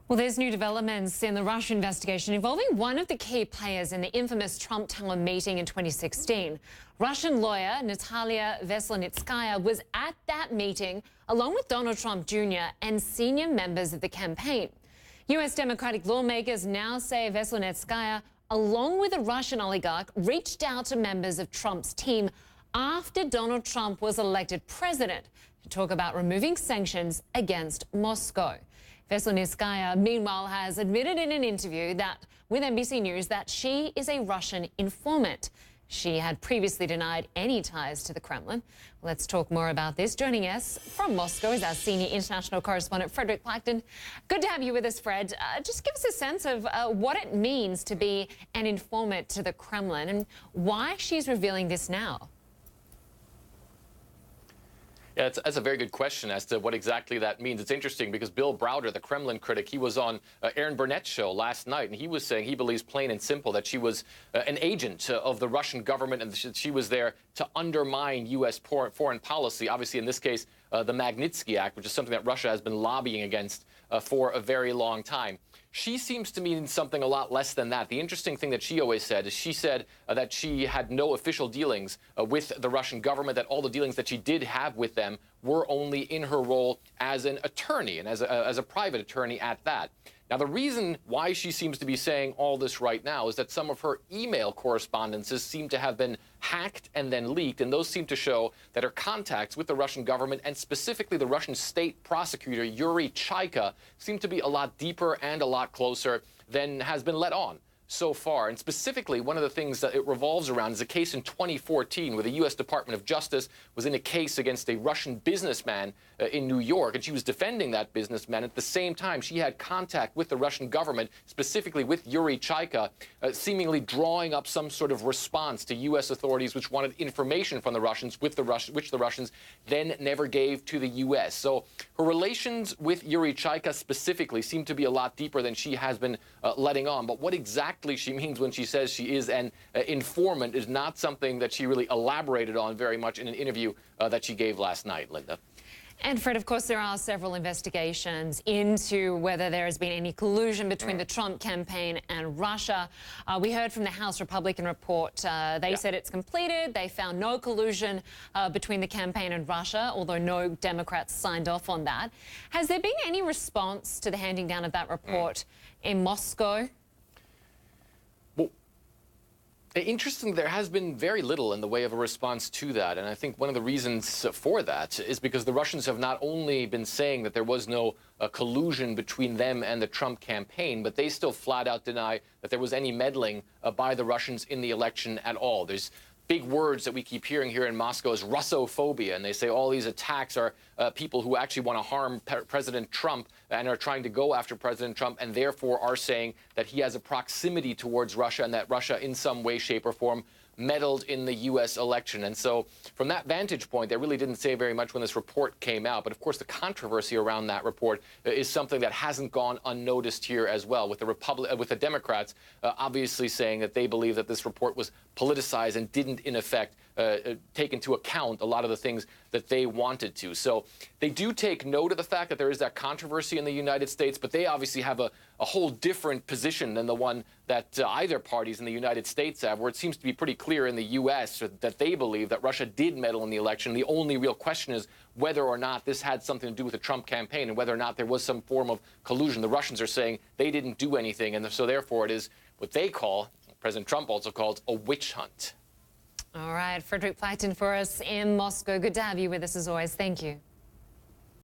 Well, there's new developments in the Russia investigation involving one of the key players in the infamous Trump Tower meeting in 2016. Russian lawyer Natalia Veselnitskaya was at that meeting along with Donald Trump Jr. and senior members of the campaign. U.S. Democratic lawmakers now say Veselnitskaya, along with a Russian oligarch, reached out to members of Trump's team after Donald Trump was elected president to talk about removing sanctions against Moscow. Veselnitskaya, meanwhile, has admitted in an interview with NBC News that she is a Russian informant. She had previously denied any ties to the Kremlin. Let's talk more about this. Joining us from Moscow is our senior international correspondent, Frederick Clacton. Good to have you with us, Fred. Just give us a sense of what it means to be an informant to the Kremlin and why she's revealing this now. Yeah, that's a very good question as to what exactly that means. It's interesting because Bill Browder, the Kremlin critic, he was on Aaron Burnett's show last night, and he was saying he believes plain and simple that she was an agent of the Russian government and she was there to undermine U.S. foreign policy. Obviously, in this case, the Magnitsky Act, which is something that Russia has been lobbying against for a very long time. She seems to mean something a lot less than that. The interesting thing that she always said is she said that she had no official dealings with the Russian government, that all the dealings that she did have with them were only in her role as an attorney and as a private attorney at that. Now, the reason why she seems to be saying all this right now is that some of her email correspondences seem to have been hacked and then leaked, and those seem to show that her contacts with the Russian government and specifically the Russian state prosecutor, Yuri Chaika, seem to be a lot deeper and a lot closer than has been let on so far. And specifically, one of the things that it revolves around is a case in 2014 where the U.S. Department of Justice was in a case against a Russian businessman in New York, and she was defending that businessman. At the same time, she had contact with the Russian government, specifically with Yuri Chaika, seemingly drawing up some sort of response to U.S. authorities which wanted information from the Russians, which the Russians then never gave to the U.S. So her relations with Yuri Chaika specifically seem to be a lot deeper than she has been letting on. But what exactly she means when she says she is an informant is not something that she really elaborated on very much in an interview that she gave last night, Linda. And Fred, of course, there are several investigations into whether there has been any collusion between the Trump campaign and Russia. We heard from the House Republican report. They said it's completed. They found no collusion between the campaign and Russia, although no Democrats signed off on that. Has there been any response to the handing down of that report in Moscow? Interesting, there has been very little in the way of a response to that. And I think one of the reasons for that is because the Russians have not only been saying that there was no collusion between them and the Trump campaign, but they still flat out deny that there was any meddling by the Russians in the election at all. There's big words that we keep hearing here in Moscow is Russophobia, and they say all these attacks are people who actually want to harm President Trump and are trying to go after President Trump and therefore are saying that he has a proximity towards Russia and that Russia in some way, shape or form meddled in the U.S. election. And so from that vantage point, they really didn't say very much when this report came out. But of course, the controversy around that report is something that hasn't gone unnoticed here as well, with the Democrats obviously saying that they believe that this report was politicized and didn't, in effect, take into account a lot of the things that they wanted to. So they do take note of the fact that there is that controversy in the United States, but they obviously have a whole different position than the one that either parties in the United States have, where it seems to be pretty clear in the U.S. that they believe that Russia did meddle in the election. The only real question is whether or not this had something to do with the Trump campaign and whether or not there was some form of collusion. The Russians are saying they didn't do anything, and so therefore it is what they call, President Trump also calls, a witch hunt. All right, Frederick Clacton for us in Moscow. Good to have you with us as always. Thank you.